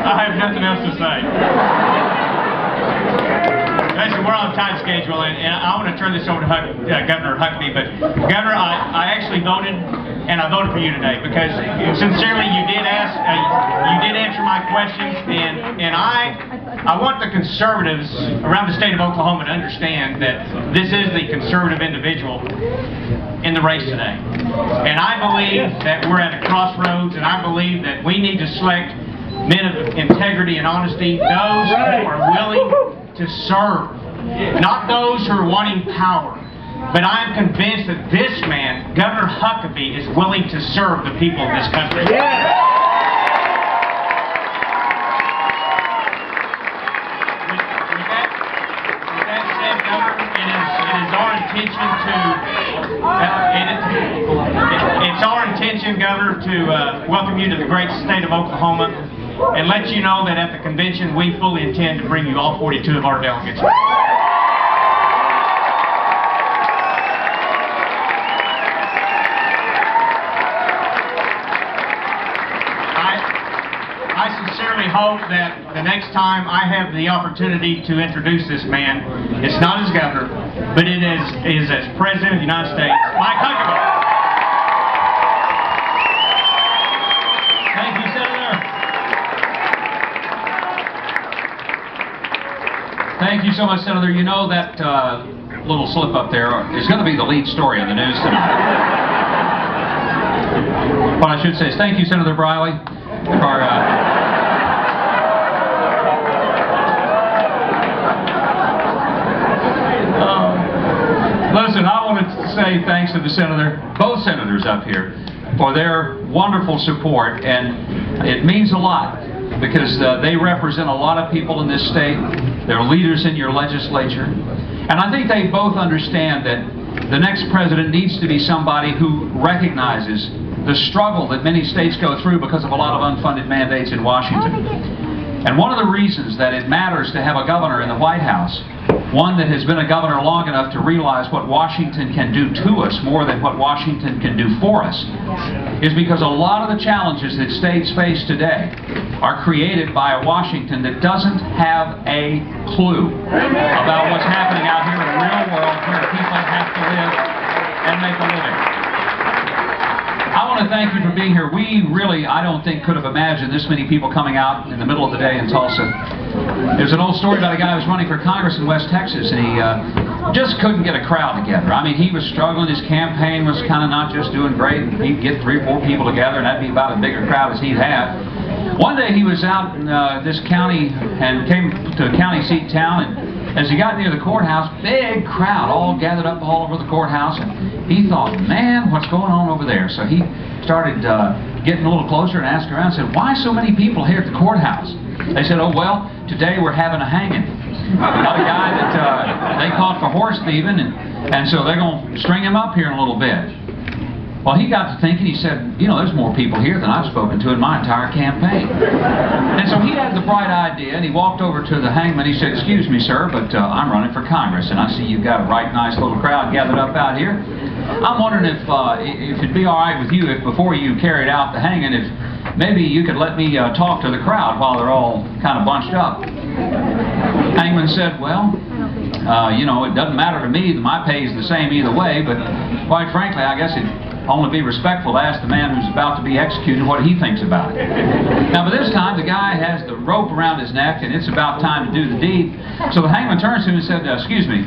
I have nothing else to say. Listen, we're on a tight schedule, and I want to turn this over to Governor Huckabee. But Governor, I actually voted, and I voted for you today because sincerely you did answer my questions, and I want the conservatives around the state of Oklahoma to understand that this is the conservative individual in the race today. And I believe that we're at a crossroads, and I believe that we need to select men of integrity and honesty, those who are willing to serve, not those who are wanting power. But I am convinced that this man, Governor Huckabee, is willing to serve the people of this country. Yeah. With that said, Governor, it is our intention to, it's our intention, Governor, to welcome you to the great state of Oklahoma and let you know that at the convention we fully intend to bring you all 42 of our delegates. I sincerely hope that the next time I have the opportunity to introduce this man, it's not as governor, but it is as President of the United States, Mike Huckabee. Thank you, Senator. Thank you so much, Senator. You know that little slip up there is going to be the lead story in the news tonight. What I should say is thank you, Senator Briley, for listen, I want to say thanks to the senator, both senators up here, for their wonderful support, and it means a lot because they represent a lot of people in this state. They're leaders in your legislature, and I think they both understand that the next president needs to be somebody who recognizes the struggle that many states go through because of a lot of unfunded mandates in Washington. And one of the reasons that it matters to have a governor in the White House, one that has been a governor long enough to realize what Washington can do to us more than what Washington can do for us, is because a lot of the challenges that states face today are created by a Washington that doesn't have a clue about what's happening out here in the real world where people have to live and make a living. I want to thank you for being here. We really, I don't think, could have imagined this many people coming out in the middle of the day in Tulsa. There's an old story about a guy who was running for Congress in West Texas, and he just couldn't get a crowd together. I mean, he was struggling. His campaign was kind of not just doing great. He'd get 3 or 4 people together, and that'd be about a bigger crowd as he'd have. One day he was out in this county and came to a county seat town, and as he got near the courthouse, big crowd all gathered up all over the courthouse, and he thought, man, what's going on over there? So he started getting a little closer and asked around and said, why so many people here at the courthouse? They said, oh, well, today we're having a hanging. We got a guy that they caught for horse thieving, and so they're going to string him up here in a little bit. Well, he got to thinking, he said, you know, there's more people here than I've spoken to in my entire campaign. And so he had the bright idea, and he walked over to the hangman. He said, excuse me, sir, but I'm running for Congress, and I see you've got a right nice little crowd gathered up out here. I'm wondering if it'd be all right with you if before you carried out the hanging, if maybe you could let me talk to the crowd while they're all kind of bunched up. Hangman said, well, you know, it doesn't matter to me. My pay is the same either way, but quite frankly, I guess it'd only be respectful to ask the man who's about to be executed what he thinks about it. Now, by this time, the guy has the rope around his neck, and it's about time to do the deed. So the hangman turns to him and said, excuse me,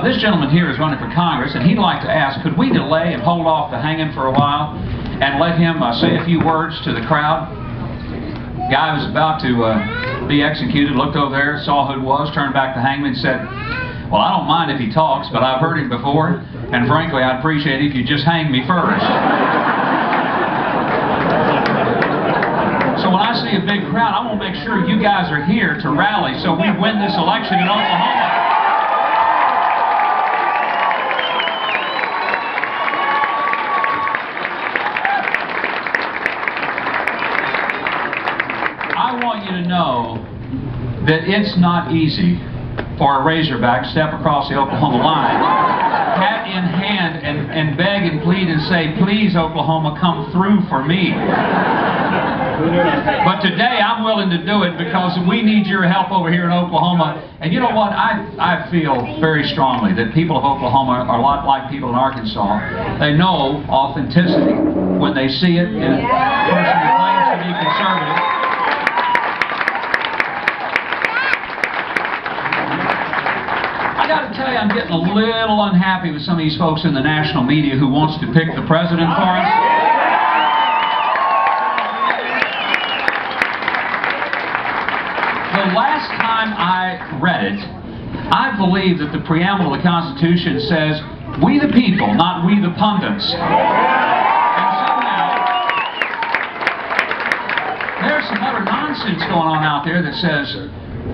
this gentleman here is running for Congress, and he'd like to ask, could we delay and hold off the hanging for a while and let him say a few words to the crowd? The guy was about to be executed, looked over there, saw who it was, turned back to the hangman and said, well, I don't mind if he talks, but I've heard him before, and frankly, I'd appreciate it if you just hang me first. So when I see a big crowd, I want to make sure you guys are here to rally so we win this election in Oklahoma. I want you to know that it's not easy for a Razorback to step across the Oklahoma line, hat in hand, and beg and plead and say, please, Oklahoma, come through for me. But today I'm willing to do it because we need your help over here in Oklahoma. And you know what? I feel very strongly that people of Oklahoma are a lot like people in Arkansas. They know authenticity when they see it in a person who claims to be conservative. I got to tell you, I'm getting a little unhappy with some of these folks in the national media who wants to pick the president for us. The last time I read it, I believe that the preamble of the Constitution says, "We the people, not we the pundits." And somehow, there's some utter nonsense going on out there that says,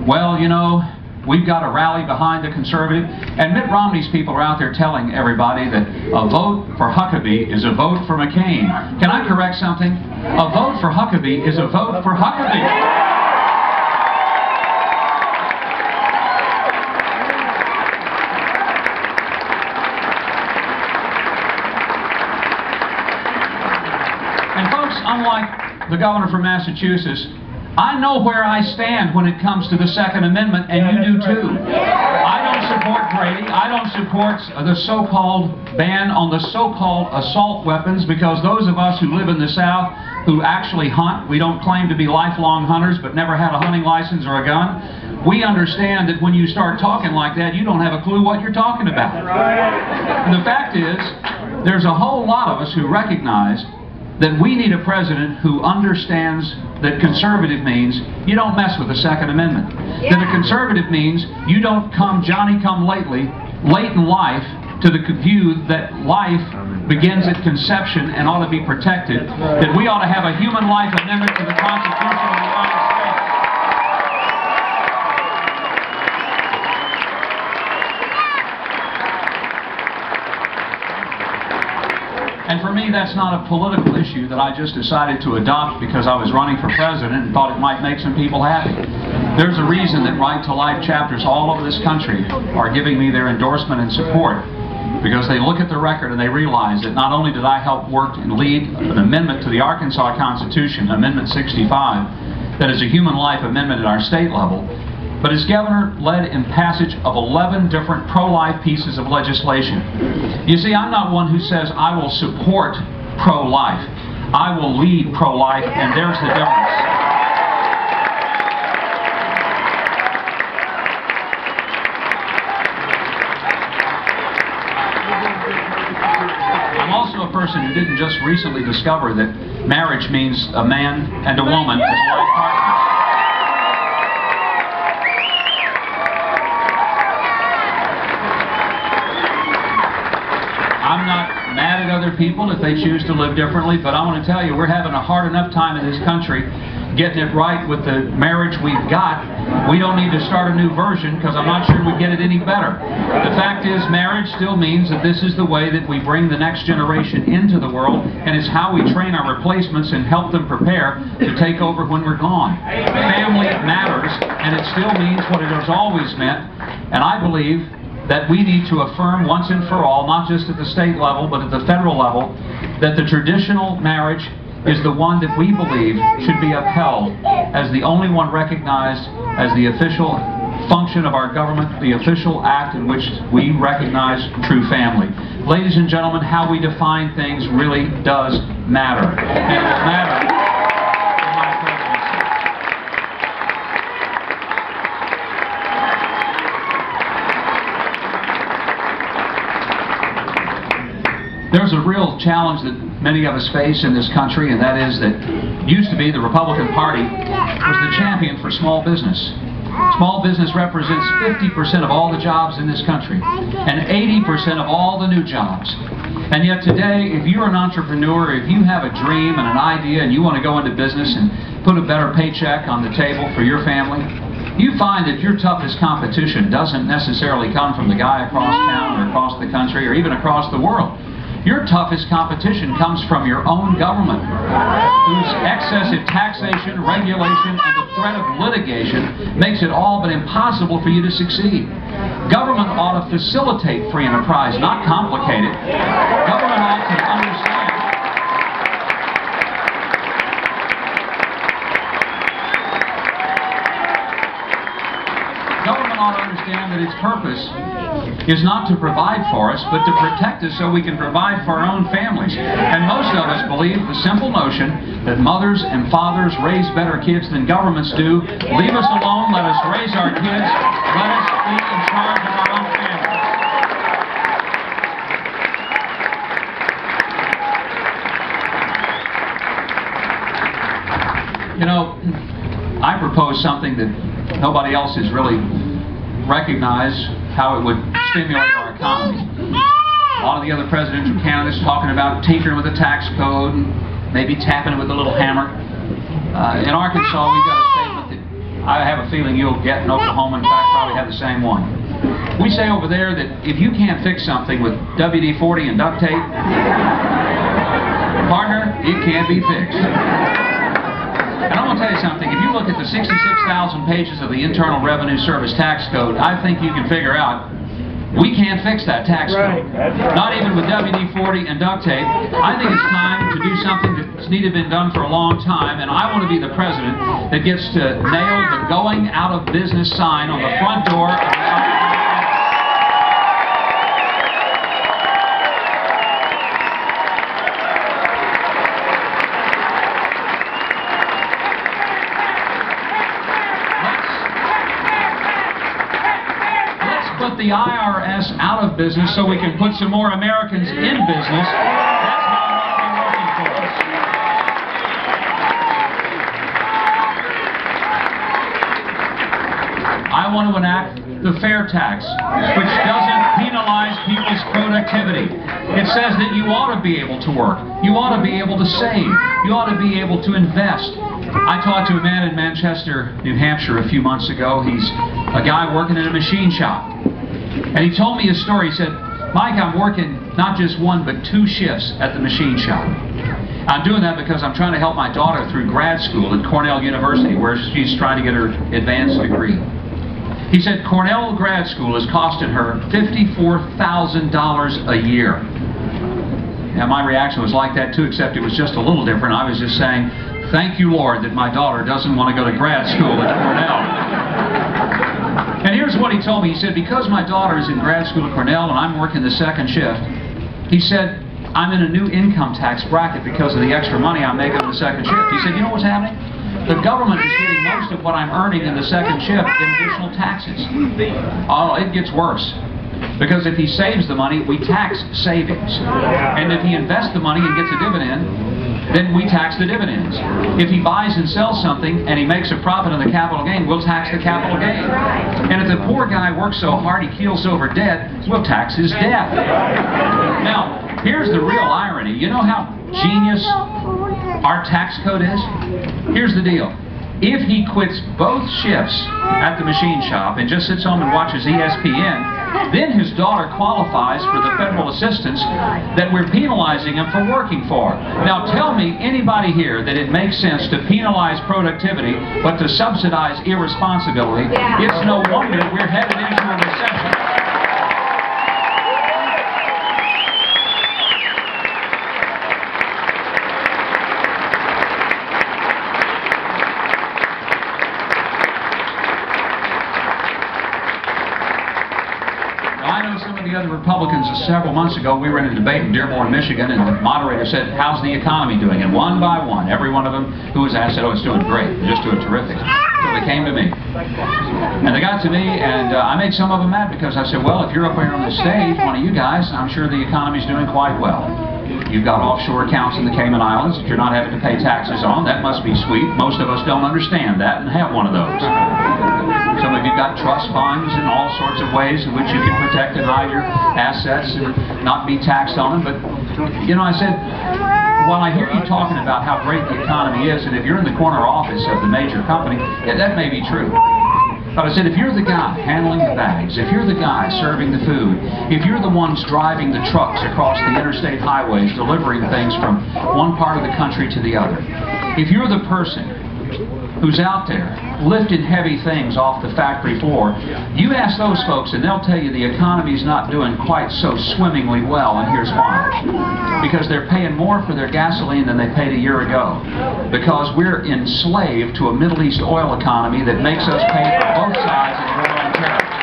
well, you know, we've got to rally behind the conservative. And Mitt Romney's people are out there telling everybody that a vote for Huckabee is a vote for McCain. Can I correct something? A vote for Huckabee is a vote for Huckabee. Unlike the governor from Massachusetts, I know where I stand when it comes to the Second Amendment, and you do too. I don't support Brady. I don't support the so-called ban on the so-called assault weapons, because those of us who live in the South who actually hunt, we don't claim to be lifelong hunters but never had a hunting license or a gun, we understand that when you start talking like that, you don't have a clue what you're talking about. And the fact is, there's a whole lot of us who recognize that we need a president who understands that conservative means you don't mess with the Second Amendment. That a conservative means you don't come Johnny-come-lately, late in life, to the view that life begins at conception and ought to be protected. That we ought to have a human life amendment to the Constitution of the United States. And for me, that's not a political issue that I just decided to adopt because I was running for president and thought it might make some people happy. There's a reason that Right to Life chapters all over this country are giving me their endorsement and support, because they look at the record and they realize that not only did I help work and lead an amendment to the Arkansas Constitution, Amendment 65, that is a human life amendment at our state level, but as governor led in passage of 11 different pro-life pieces of legislation. You see, I'm not one who says I will support pro-life. I will lead pro-life, and there's the difference. I'm also a person who didn't just recently discover that marriage means a man and a woman as life partners. I'm not mad at other people if they choose to live differently, but I want to tell you, we're having a hard enough time in this country getting it right with the marriage we've got. We don't need to start a new version, because I'm not sure we get it any better. The fact is, marriage still means that this is the way that we bring the next generation into the world, and it's how we train our replacements and help them prepare to take over when we're gone. Family matters, and it still means what it has always meant, and I believe that we need to affirm once and for all, not just at the state level, but at the federal level, that the traditional marriage is the one that we believe should be upheld as the only one recognized as the official function of our government, the official act in which we recognize true family. Ladies and gentlemen, how we define things really does matter. And it will matter. There's a real challenge that many of us face in this country, and that is that used to be the Republican Party was the champion for small business. Small business represents 50% of all the jobs in this country and 80% of all the new jobs. And yet today, if you're an entrepreneur, if you have a dream and an idea and you want to go into business and put a better paycheck on the table for your family, you find that your toughest competition doesn't necessarily come from the guy across town or across the country or even across the world. Your toughest competition comes from your own government, whose excessive taxation, regulation, and the threat of litigation makes it all but impossible for you to succeed. Government ought to facilitate free enterprise, not complicate it. Government ought to understand. government ought to understand that its purpose is not to provide for us, but to protect us so we can provide for our own families. And most of us believe the simple notion that mothers and fathers raise better kids than governments do. Leave us alone, let us raise our kids, let us be in charge of our own families. You know, I propose something that nobody else has really recognized how it would stimulate our economy. A lot of the other presidential candidates talking about tinkering with the tax code and maybe tapping it with a little hammer. In Arkansas, we've got a statement that I have a feeling you'll get in Oklahoma. In fact, probably have the same one. We say over there that if you can't fix something with WD-40 and duct tape, partner, it can't be fixed. And I'm going to tell you something, if you look at the 66,000 pages of the Internal Revenue Service tax code, I think you can figure out we can't fix that tax code. Not even with WD-40 and duct tape. I think it's time to do something that's needed been done for a long time, and I want to be the president that gets to nail the going out of business sign on the front door of the the IRS out of business so we can put some more Americans in business. That's how I want to be working for us. I want to enact the fair tax, which doesn't penalize people's productivity. It says that you ought to be able to work. You ought to be able to save. You ought to be able to invest. I talked to a man in Manchester, New Hampshire a few months ago. He's a guy working in a machine shop. And he told me his story. He said, Mike, I'm working not just one, but 2 shifts at the machine shop. I'm doing that because I'm trying to help my daughter through grad school at Cornell University, where she's trying to get her advanced degree. He said Cornell grad school is costing her $54,000 a year. Now, my reaction was like that too, except it was just a little different. I was just saying, thank you, Lord, that my daughter doesn't want to go to grad school at Cornell. And here's what he told me. He said, because my daughter is in grad school at Cornell and I'm working the 2nd shift, he said, I'm in a new income tax bracket because of the extra money I'm making on the 2nd shift. He said, you know what's happening? The government is getting most of what I'm earning in the 2nd shift in additional taxes. Oh, it gets worse. Because if he saves the money, we tax savings. And if he invests the money and gets a dividend, then we tax the dividends. If he buys and sells something and he makes a profit on the capital gain, we'll tax the capital gain. And if the poor guy works so hard he keels over debt, we'll tax his debt. Now, here's the real irony. You know how genius our tax code is? Here's the deal. If he quits both shifts at the machine shop and just sits home and watches ESPN, then his daughter qualifies for the federal assistance that we're penalizing him for working for. Now tell me, anybody here, that it makes sense to penalize productivity but to subsidize irresponsibility? It's no wonder we're headed into a recession. Some of the other Republicans, several months ago, we were in a debate in Dearborn, Michigan, and the moderator said, how's the economy doing? And one by one, every one of them who was asked said, oh, it's doing great, it's just doing terrific. So they came to me. And they got to me, and I made some of them mad because I said, well, if you're up here on the stage, one of you guys, I'm sure the economy's doing quite well. You've got offshore accounts in the Cayman Islands that you're not having to pay taxes on. That must be sweet. Most of us don't understand that and have one of those. Some of you got trust funds and all sorts of ways in which you can protect and hide your assets and not be taxed on them. But, you know, I said, while I hear you talking about how great the economy is, and if you're in the corner office of the major company, yeah, that may be true. But I said, if you're the guy handling the bags, if you're the guy serving the food, if you're the ones driving the trucks across the interstate highways, delivering things from one part of the country to the other, if you're the person who's out there lifting heavy things off the factory floor, you ask those folks and they'll tell you the economy's not doing quite so swimmingly well, and here's why. Because they're paying more for their gasoline than they paid a year ago. Because we're enslaved to a Middle East oil economy that makes us pay for both sides in war on terror.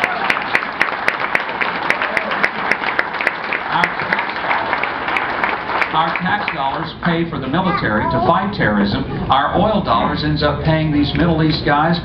tax dollars pay for the military to fight terrorism, our oil dollars ends up paying these Middle East guys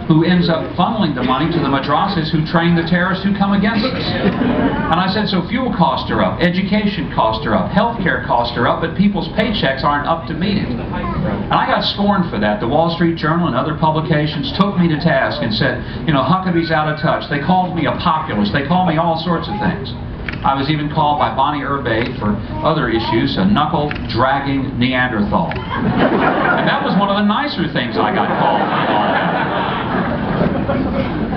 who ends up funneling the money to the madrasas who train the terrorists who come against us. And I said, so fuel costs are up, education costs are up, healthcare costs are up, but people's paychecks aren't up to meet it. And I got scorned for that. The Wall Street Journal and other publications took me to task and said, you know, Huckabee's out of touch. They called me a populist. They called me all sorts of things. I was even called by Bonnie Urbay for other issues, a knuckle-dragging Neanderthal. And that was one of the nicer things I got called.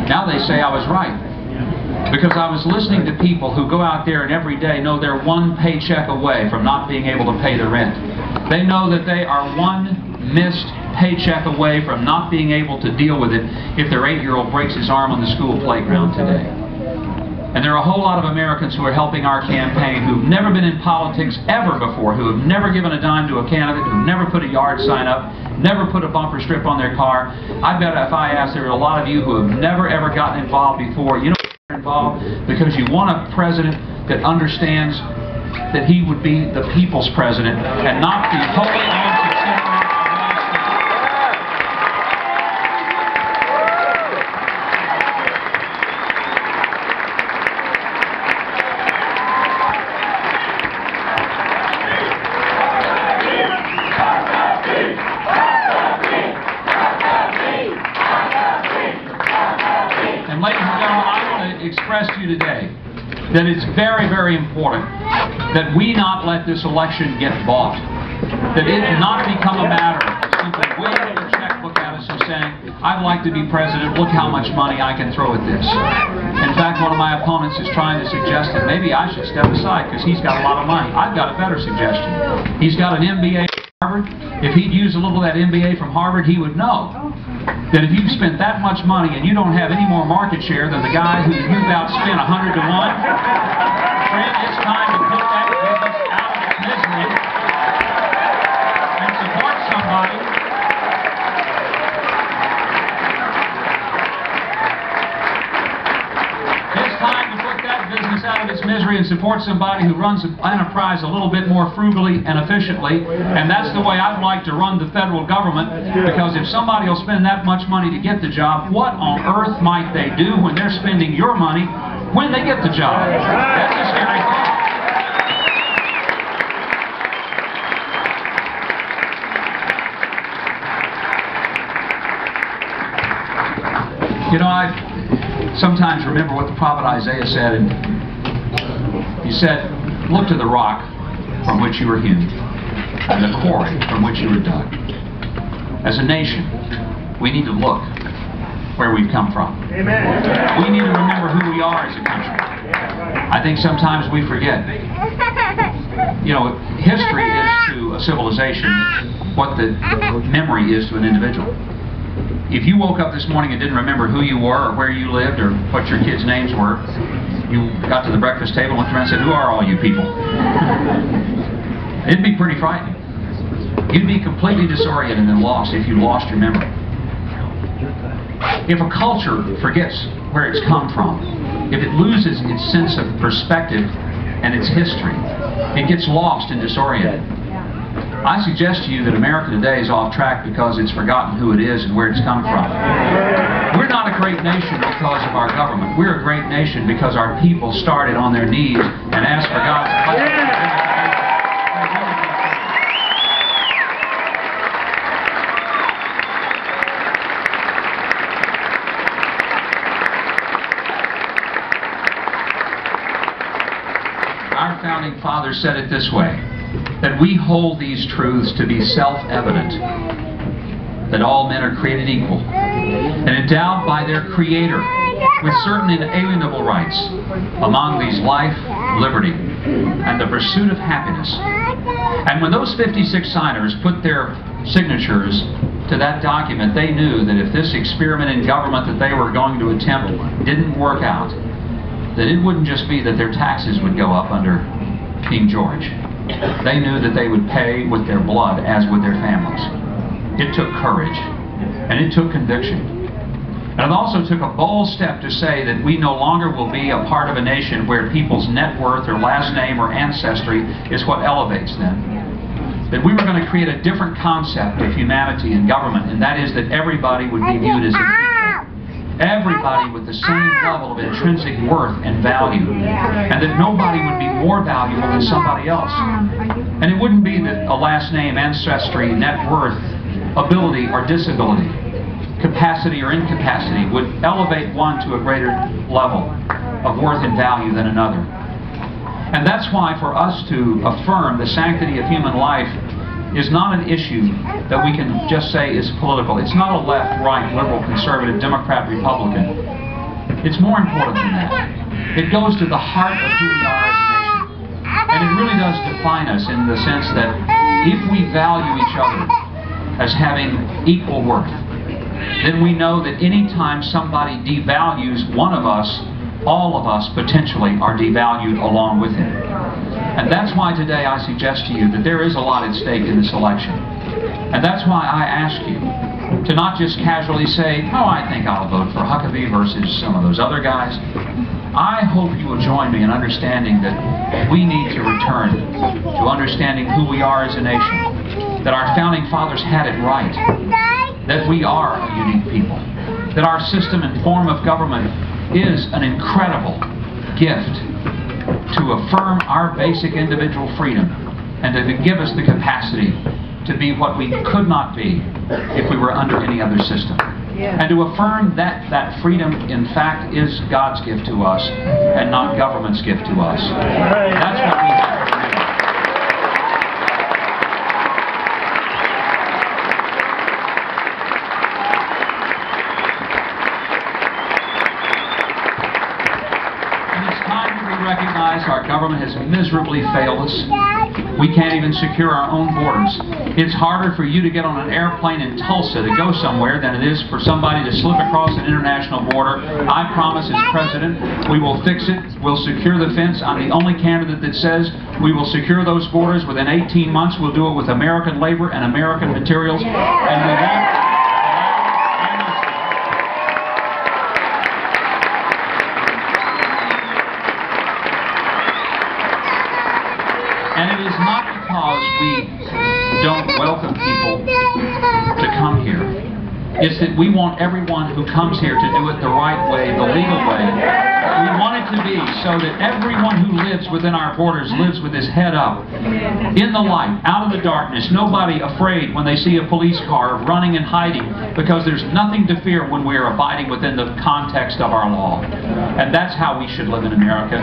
Now they say I was right, because I was listening to people who go out there and every day know they're one paycheck away from not being able to pay the rent. They know that they are one missed paycheck away from not being able to deal with it if their 8-year-old breaks his arm on the school playground today. And there are a whole lot of Americans who are helping our campaign who've never been in politics ever before, who have never given a dime to a candidate, who've never put a yard sign up, never put a bumper strip on their car. I bet if I asked, there are a lot of you who have never ever gotten involved before. You know why you're involved? Because you want a president that understands that he would be the people's president and not the wholly owned subsidiary of Wall Street. And ladies and gentlemen, I want to express to you today that it's very, very important that we not let this election get bought. That it not become a matter of simply waving a checkbook at us and saying, I'd like to be president, look how much money I can throw at this. In fact, one of my opponents is trying to suggest that maybe I should step aside because he's got a lot of money. I've got a better suggestion. He's got an MBA from Harvard. If he'd use a little of that MBA from Harvard, he would know that if you've spent that much money and you don't have any more market share than the guy who you've outspent 100 to 1, friend, it's time to put that business out of its misery and support somebody. It's time to put that business out of its misery and support somebody who runs an enterprise a little bit more frugally and efficiently. And that's the way I'd like to run the federal government, because if somebody will spend that much money to get the job, what on earth might they do when they're spending your money when they get the job? That's a scary thought. You know, I sometimes remember what the prophet Isaiah said, and he said, look to the rock from which you were hewn, and the quarry from which you were dug. As a nation, we need to look where we've come from. Amen. We need to remember who we are as a country. I think sometimes we forget. You know, history is to a civilization what the memory is to an individual. If you woke up this morning and didn't remember who you were or where you lived or what your kids' names were, you got to the breakfast table and looked around and said, who are all you people? It'd be pretty frightening. You'd be completely disoriented and lost if you lost your memory. If a culture forgets where it's come from, if it loses its sense of perspective and its history, it gets lost and disoriented. I suggest to you that America today is off track because it's forgotten who it is and where it's come from. We're not a great nation because of our government. We're a great nation because our people started on their knees and asked for God's blessing. Our founding fathers said it this way, that we hold these truths to be self-evident, that all men are created equal and endowed by their Creator with certain inalienable rights, among these life, liberty, and the pursuit of happiness. And when those 56 signers put their signatures to that document, they knew that if this experiment in government that they were going to attempt didn't work out, that it wouldn't just be that their taxes would go up under King George. They knew that they would pay with their blood as with their families. It took courage, and it took conviction. And it also took a bold step to say that we no longer will be a part of a nation where people's net worth or last name or ancestry is what elevates them. that we were going to create a different concept of humanity and government, and that is that everybody would be viewed as equal. Everybody with the same level of intrinsic worth and value, and that nobody would be more valuable than somebody else. And it wouldn't be that a last name, ancestry, net worth, ability or disability, capacity or incapacity would elevate one to a greater level of worth and value than another. And that's why for us to affirm the sanctity of human life is not an issue that we can just say is political. It's not a left, right, liberal, conservative, Democrat, Republican. It's more important than that. It goes to the heart of who we are as a nation. And it really does define us in the sense that if we value each other as having equal worth, then we know that any time somebody devalues one of us, all of us potentially are devalued along with him. And that's why today I suggest to you that there is a lot at stake in this election. And that's why I ask you to not just casually say, oh, I think I'll vote for Huckabee versus some of those other guys. I hope you will join me in understanding that we need to return to understanding who we are as a nation, that our founding fathers had it right, that we are a unique people, that our system and form of government is an incredible gift to affirm our basic individual freedom and to give us the capacity to be what we could not be if we were under any other system. And to affirm that that freedom, in fact, is God's gift to us and not government's gift to us. That's what we have to remember. Recognize our government has miserably failed us. We can't even secure our own borders. It's harder for you to get on an airplane in Tulsa to go somewhere than it is for somebody to slip across an international border. I promise as president, we will fix it. We'll secure the fence. I'm the only candidate that says we will secure those borders within 18 months. We'll do it with American labor and American materials. And we won't. And it is not because we don't welcome people to come here. It's that we want everyone who comes here to do it the right way, the legal way. We want it to be so that everyone who lives within our borders lives with his head up, in the light, out of the darkness, nobody afraid when they see a police car running and hiding, because there's nothing to fear when we are abiding within the context of our law. And that's how we should live in America.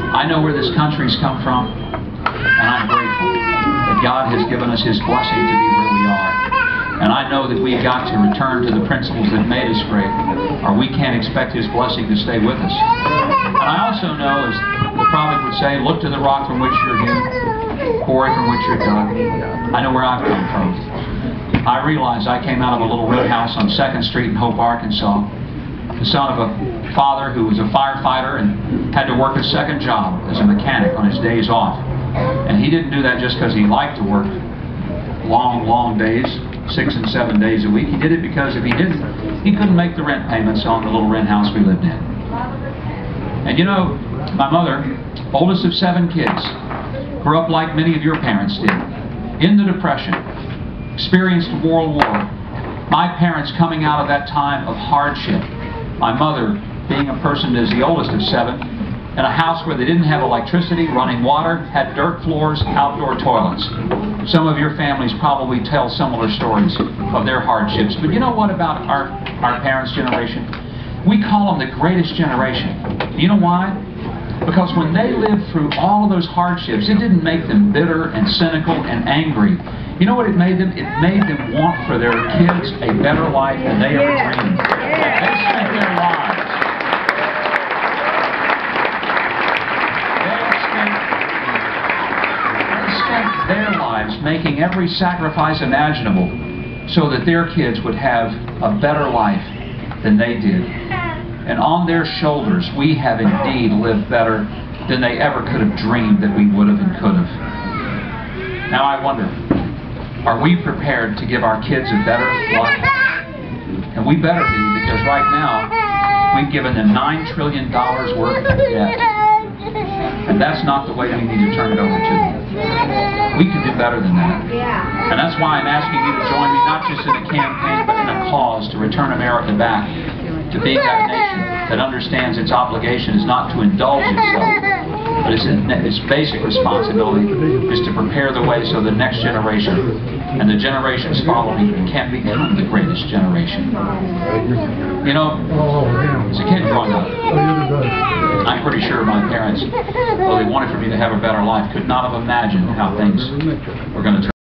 I know where this country's come from, and I'm grateful that God has given us His blessing to be where we are. And I know that we've got to return to the principles that made us great, or we can't expect His blessing to stay with us. And I also know, as the prophet would say, look to the rock from which you're hewn, quarry from which you're dug. I know where I've come from. I realize I came out of a little red house on 2nd Street in Hope, Arkansas, the son of a father who was a firefighter and had to work a second job as a mechanic on his days off. And he didn't do that just because he liked to work long, long days, 6 and 7 days a week. He did it because if he didn't, he couldn't make the rent payments on the little rent house we lived in. And you know, my mother, oldest of 7 kids, grew up like many of your parents did, in the Depression, experienced World War. My parents coming out of that time of hardship. My mother, being a person as the oldest of 7, in a house where they didn't have electricity, running water, had dirt floors, outdoor toilets. Some of your families probably tell similar stories of their hardships. But you know what about our parents' generation? We call them the greatest generation. You know why? Because when they lived through all of those hardships, it didn't make them bitter and cynical and angry. You know what it made them? It made them want for their kids a better life than they ever dreamed. They spent their lives. They spent their lives making every sacrifice imaginable so that their kids would have a better life than they did. And on their shoulders, we have indeed lived better than they ever could have dreamed that we would have and could have. Now I wonder, are we prepared to give our kids a better life? And we better be, because right now, we've given them $9 trillion worth of debt. And that's not the way we need to turn it over to them. We can do better than that. And that's why I'm asking you to join me, not just in a campaign, but in a cause to return America back to being that nation that understands its obligation is not to indulge itself, but its basic responsibility is to prepare the way so the next generation and the generations following can become the greatest generation. You know, as a kid growing up, I'm pretty sure my parents, though they wanted for me to have a better life, could not have imagined how things were going to turn